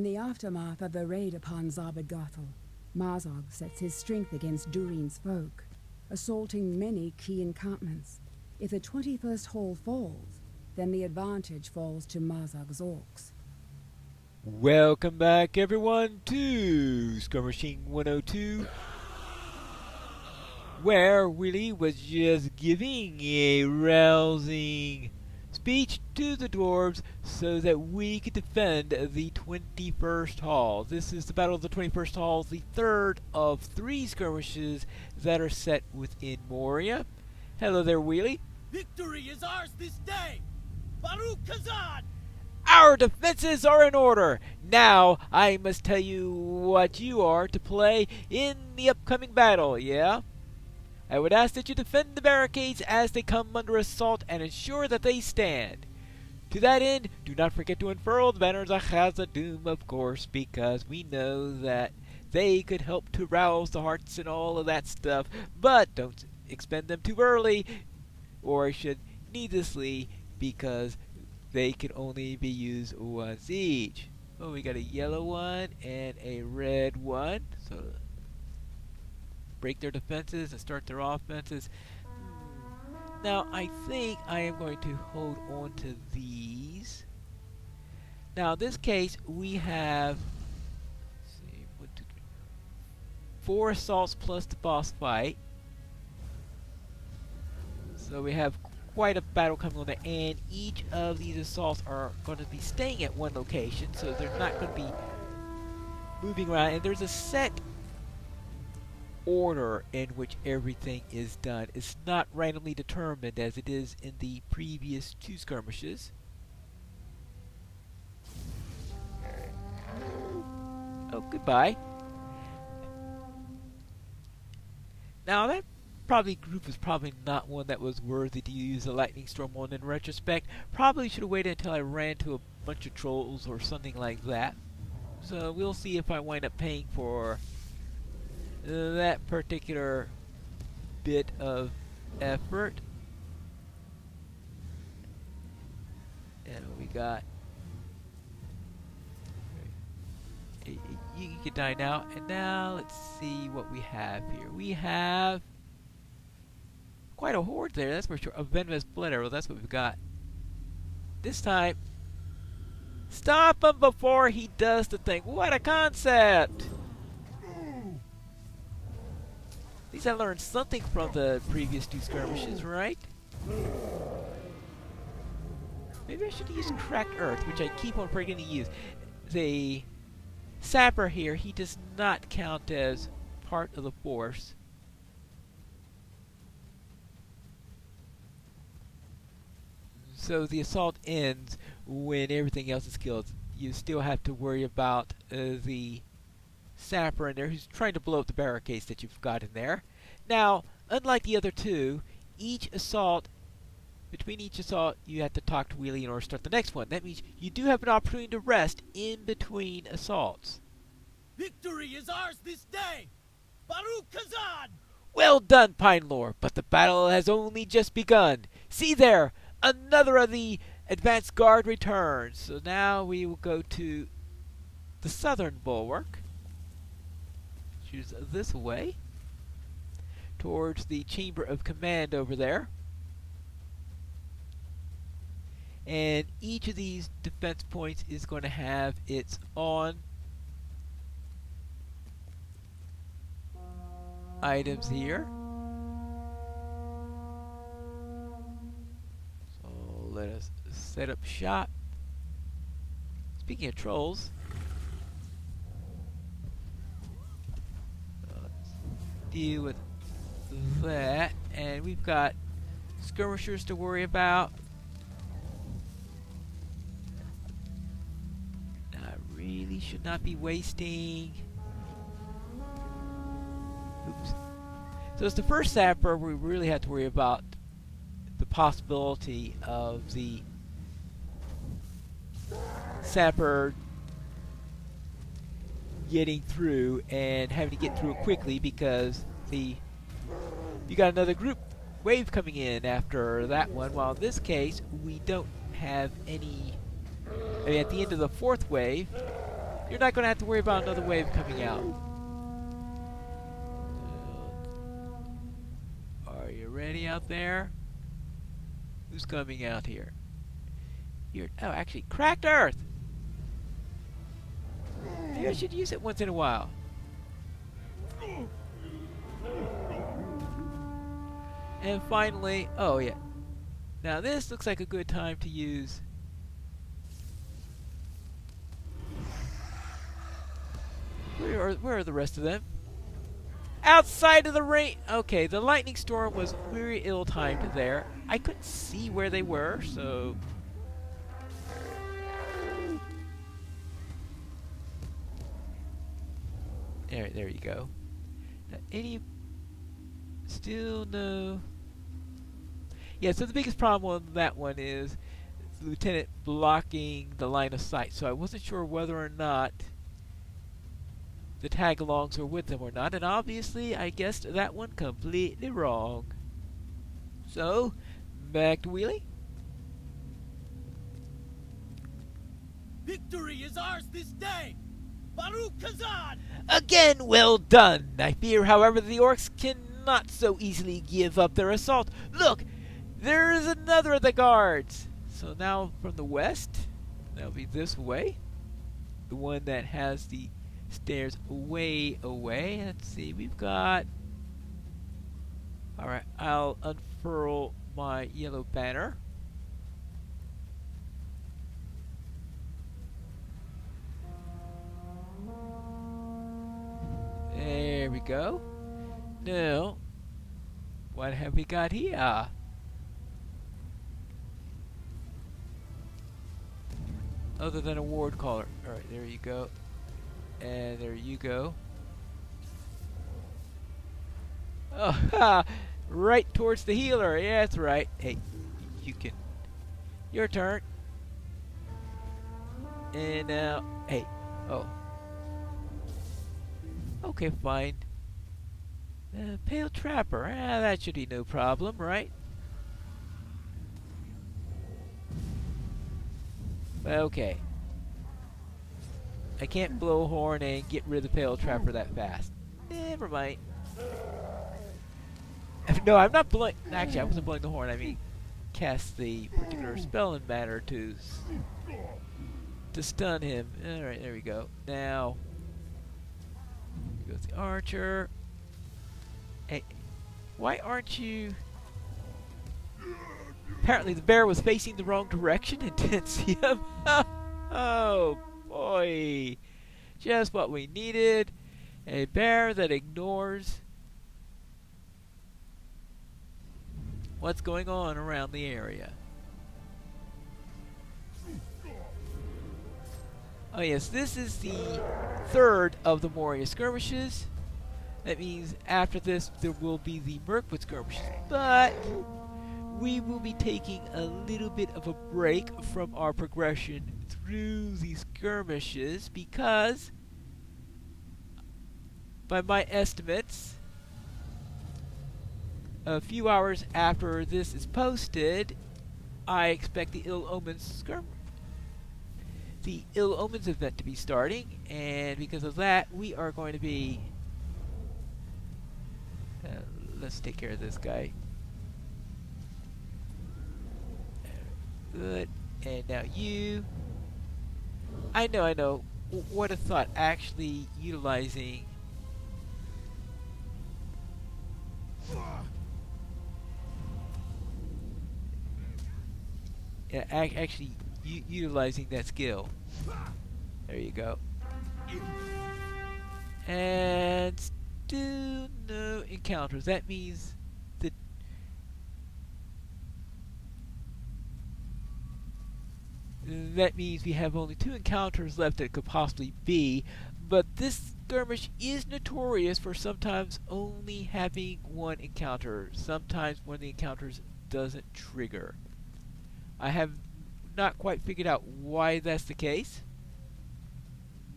In the aftermath of the raid upon Zabadgathel, Mazog sets his strength against Durin's folk, assaulting many key encampments. If the 21st Hall falls, then the advantage falls to Mazog's orcs. Welcome back, everyone, to Skirmishing 102, where Willie was just giving a rousing speech to the dwarves so that we could defend the 21st Hall. This is the Battle of the 21st Hall, the third of 3 skirmishes that are set within Moria. Hello there, Wheelie. Victory is ours this day! Baruch Kazan! Our defenses are in order. Now I must tell you what you are to play in the upcoming battle, yeah? I would ask that you defend the barricades as they come under assault and ensure that they stand. To that end, do not forget to unfurl the banners of Khazad-dûm, of course, because we know that they could help to rouse the hearts and all of that stuff, but don't expend them too early, or I should needlessly, because they can only be used once each. Oh, we got a yellow one and a red one, so break their defenses and start their offenses. Now, I think I am going to hold on to these. Now, in this case, we have, let's see, 1, 2, 3, 4 assaults plus the boss fight. So we have quite a battle coming on there, and each of these assaults are going to be staying at one location, so they're not going to be moving around, and there's a set order in which everything is done. It's not randomly determined as it is in the previous 2 skirmishes. Oh, goodbye. Now that group is probably not one that was worthy to use a lightning storm on in retrospect. Probably should have waited until I ran to a bunch of trolls or something like that. So we'll see if I wind up paying for that particular bit of effort. And we got you can die now. And now let's see what we have here. We have quite a horde there, that's for sure. A venomous blood arrow, that's what we've got. This time, stop him before he does the thing. What a concept! At least I learned something from the previous 2 skirmishes, right? Maybe I should use cracked earth, which I keep on forgetting to use. The sapper here, he does not count as part of the force. So the assault ends when everything else is killed. You still have to worry about the sapper in there who's trying to blow up the barricades that you've got in there. Now, unlike the other 2, between each assault, you have to talk to Wheelie in order to start the next one. That means you do have an opportunity to rest in between assaults. Victory is ours this day! Baruch Kazan! Well done, Pine Lore, but the battle has only just begun. See there! Another of the advanced guard returns. So now we will go to the southern bulwark. Choose this way. Towards the chamber of command over there. And each of these defense points is going to have its own items here. Let us set up shop. Speaking of trolls, let's deal with that. And we've got skirmishers to worry about. I really should not be wasting. Oops. So it's the first sapper we really have to worry about the possibility of the sapper getting through and having to get through it quickly because you got another group wave coming in after that one, while in this case we don't have any. I mean, at the end of the 4th wave, you're not going to have to worry about another wave coming out. Are you ready out there? Who's coming out here? Oh, actually, cracked earth! Maybe I should use it once in a while. And finally, oh yeah. Now this looks like a good time to use where are the rest of them? Outside of the rain. Okay, the lightning storm was very ill-timed there. I couldn't see where they were, so there you go. Now, still no. Yeah, so the biggest problem on that one is the lieutenant blocking the line of sight. So I wasn't sure whether or not the tag-alongs were with them or not, and obviously I guessed that one completely wrong. So, back to Wheelie. Victory is ours this day! Baruch Kazan! Again, well done! I fear, however, the orcs cannot so easily give up their assault. Look! There is another of the guards! So now from the west, that'll be this way. The one that has the stairs way away. Let's see, we've got... Alright, I'll unfurl my yellow banner. There we go. Now, what have we got here? Other than a ward caller. Alright, there you go. And there you go. Oh, ha! Right towards the healer. Yeah, that's right. Hey, you can... Your turn. And now... Hey. Oh. Okay, fine. Pale Trapper. That should be no problem, right? Okay. I can't blow a horn and get rid of the Pale Trapper that fast. Never mind. No, I'm not blowing... Actually, I wasn't blowing the horn. I mean, cast the particular spell and matter to stun him. Alright, there we go. Now... Here goes the archer. Hey, why aren't you... Apparently the bear was facing the wrong direction and didn't see him. Oh, boy. Just what we needed. A bear that ignores what's going on around the area. Oh yes, this is the third of the Moria skirmishes. That means after this there will be the Mirkwood skirmishes. But we will be taking a little bit of a break from our progression through these skirmishes because, by my estimates, a few hours after this is posted, I expect the Ill Omens event to be starting, and because of that, we are going to be... let's take care of this guy. Good. And now you... I know. What a thought, actually utilizing... Yeah, actually utilizing that skill. There you go. And still no encounters. That means that we have only 2 encounters left that could possibly be. But this skirmish is notorious for sometimes only having 1 encounter. Sometimes one of the encounters doesn't trigger. I have not quite figured out why that's the case,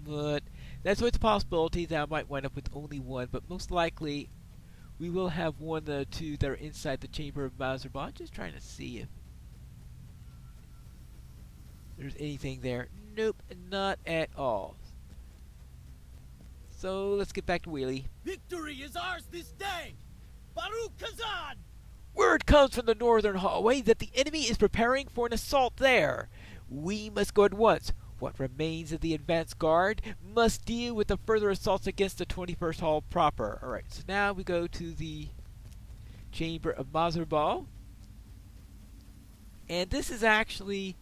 but that's always a possibility that I might wind up with only 1, but most likely we will have 1 of the 2 that are inside the chamber of Mazarbon. Just trying to see if there's anything there. Nope, not at all. So let's get back to Wheelie. Victory is ours this day! Baruch Kazan! Word comes from the northern hallway that the enemy is preparing for an assault there. We must go at once. What remains of the advanced guard must deal with the further assaults against the 21st Hall proper. Alright, so now we go to the Chamber of Mazurbal. And this is actually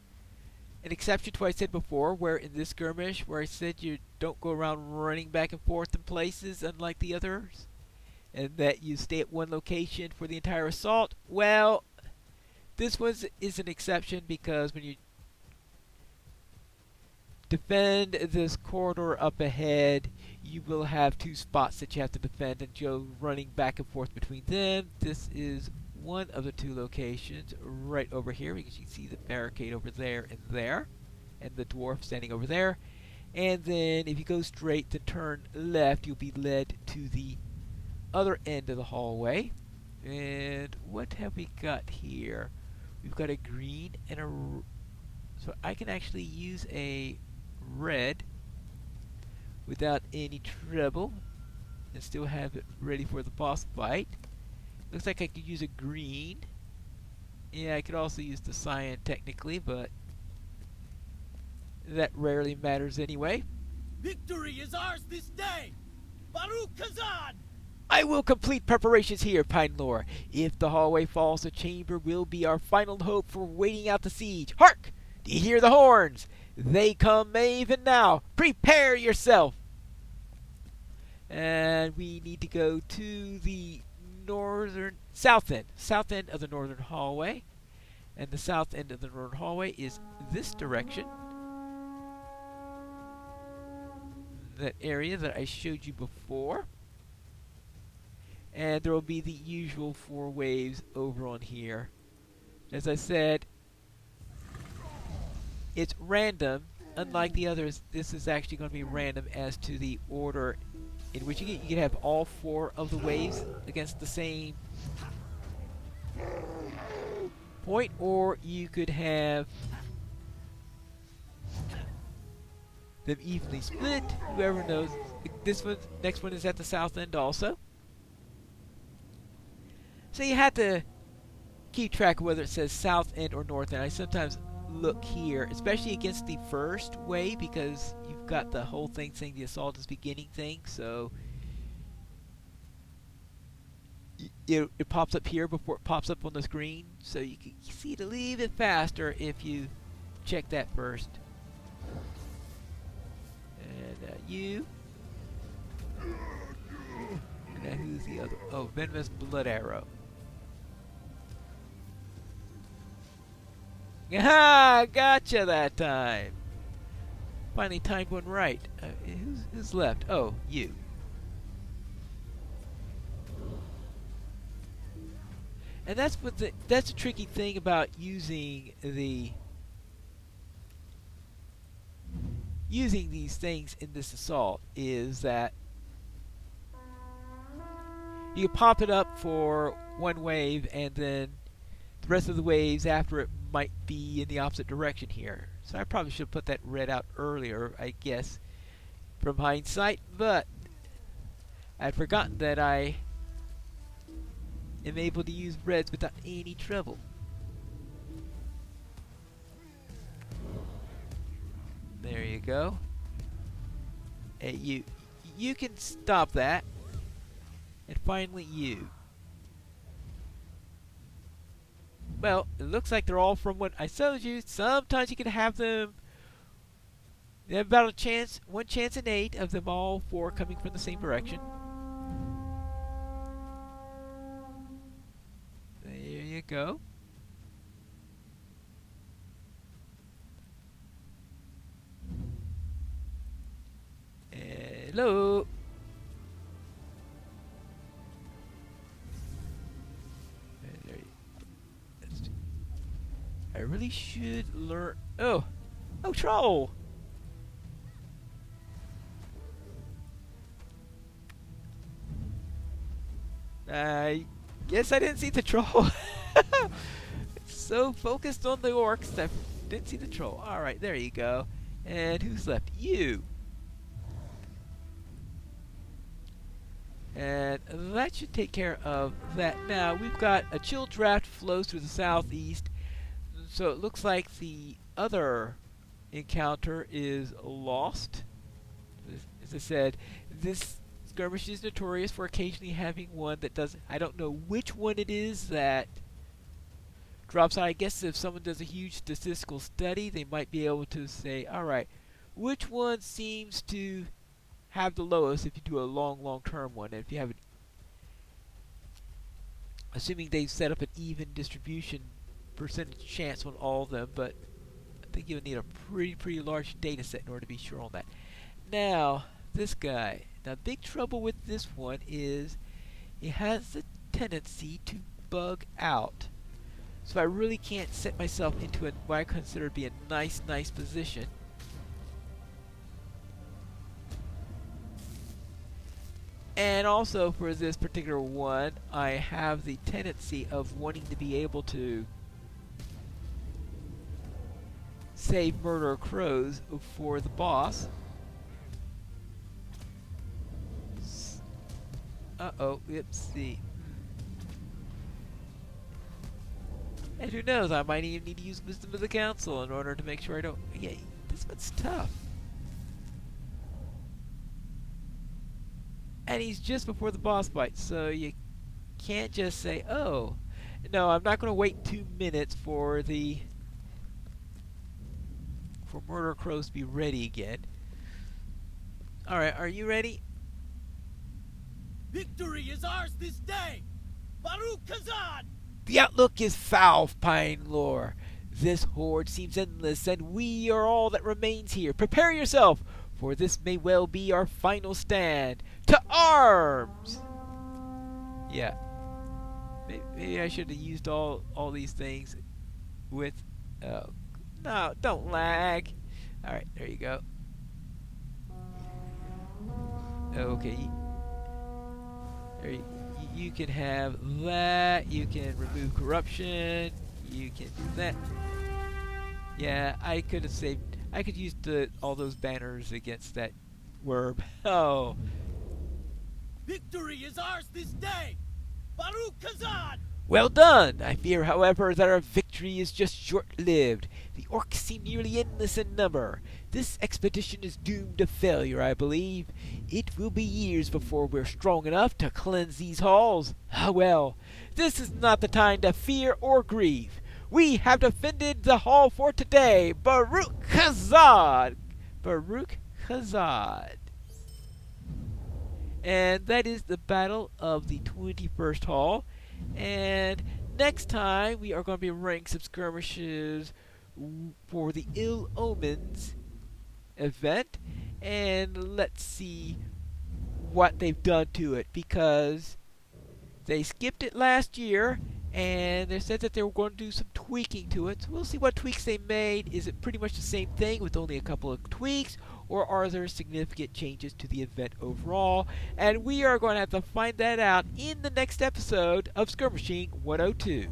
an exception to what I said before, where in this skirmish, where I said you don't go around running back and forth in places unlike the others, and that you stay at one location for the entire assault. Well, this is an exception because when you defend this corridor up ahead, you will have two spots that you have to defend and go running back and forth between them. This is one of the two locations right over here, because you can see the barricade over there, and the dwarf standing over there. And then if you go straight to turn left, you'll be led to the other end of the hallway. And what have we got here? We've got a green and a so I can actually use a red without any trouble and still have it ready for the boss fight. Looks like I could use a green. Yeah, I could also use the cyan technically, but that rarely matters anyway. Victory is ours this day! Baruch Kazan! I will complete preparations here, Pine Lore. If the hallway falls, the chamber will be our final hope for waiting out the siege. Hark! Do you hear the horns? They come even now. Prepare yourself! And we need to go to the south end of the northern hallway. And the south end of the northern hallway is this direction. That area that I showed you before. And there will be the usual 4 waves over on here. As I said, it's random. Unlike the others, this is actually going to be random as to the order in which you can have all 4 of the waves against the same point, or you could have them evenly split. Whoever knows. Next one is at the south end also. So you have to keep track of whether it says south end or north end. I sometimes look here, especially against the first wave, because you've got the whole thing saying the assault is beginning thing, so it pops up here before it pops up on the screen, so you can see it a little bit faster if you check that first. And you. And now who's the other? Oh, Venomous Blood Arrow. Aha! Gotcha that time. Finally timed one right. Who's left? Oh, you. And that's the tricky thing about using these things in this assault, is that you pop it up for one wave, and then the rest of the waves after it might be in the opposite direction here. So I probably should have put that red out earlier, I guess, from hindsight, but I'd forgotten that I am able to use reds without any trouble. There you go. Hey, you can stop that. And finally you. Well, it looks like they're all from what I told you. Sometimes you can have them. They have about one chance in 8 of them all 4 coming from the same direction. There you go. Hello. I really should learn. Oh, troll. I guess I didn't see the troll. So focused on the orcs that I didn't see the troll. Alright, there you go. And who's left? You. And that should take care of that. Now, we've got a chill draft flows through the southeast. So it looks like the other encounter is lost. As I said, this skirmish is notorious for occasionally having one that does. I don't know which one it is that drops out. I guess if someone does a huge statistical study, they might be able to say, alright, which one seems to have the lowest if you do a long term one. And if you have assuming they've set up an even distribution percentage chance on all of them, but I think you'll need a pretty large data set in order to be sure on that. Now, this guy. Now, big trouble with this one is it has a tendency to bug out. So I really can't set myself into what I consider to be a nice position. And also for this particular one, I have the tendency of wanting to be able to save murder crows for the boss. Uh-oh, oopsie. And who knows, I might even need to use Wisdom of the Council in order to make sure I don't... Yeah, this one's tough. And he's just before the boss fight, so you can't just say, oh, no, I'm not going to wait 2 minutes for Murder Crows to be ready again. Alright, are you ready? Victory is ours this day! Baruch Kazan! The outlook is foul, Pine Lore. This horde seems endless, and we are all that remains here. Prepare yourself, for this may well be our final stand. To arms! Yeah. Maybe I should have used all these things with... no, don't lag. Alright, there you go. Okay. There you can have that. You can remove corruption. You can do that. Yeah, I could have saved... I could use all those banners against that worm. Oh. Victory is ours this day! Baruch Kazan! Well done! I fear, however, that our victory is just short-lived. The orcs seem nearly endless in number. This expedition is doomed to failure, I believe. It will be years before we're strong enough to cleanse these halls. Ah well, this is not the time to fear or grieve. We have defended the hall for today. Baruch Kazan! Baruch Kazan. And that is the battle of the 21st Hall. And next time we are going to be running some skirmishes for the Ill Omens event. And let's see what they've done to it, because they skipped it last year and they said that they were going to do some tweaking to it. So we'll see what tweaks they made. Is it pretty much the same thing with only a couple of tweaks, or are there significant changes to the event overall? And we are going to have to find that out in the next episode of Skirmishing 102.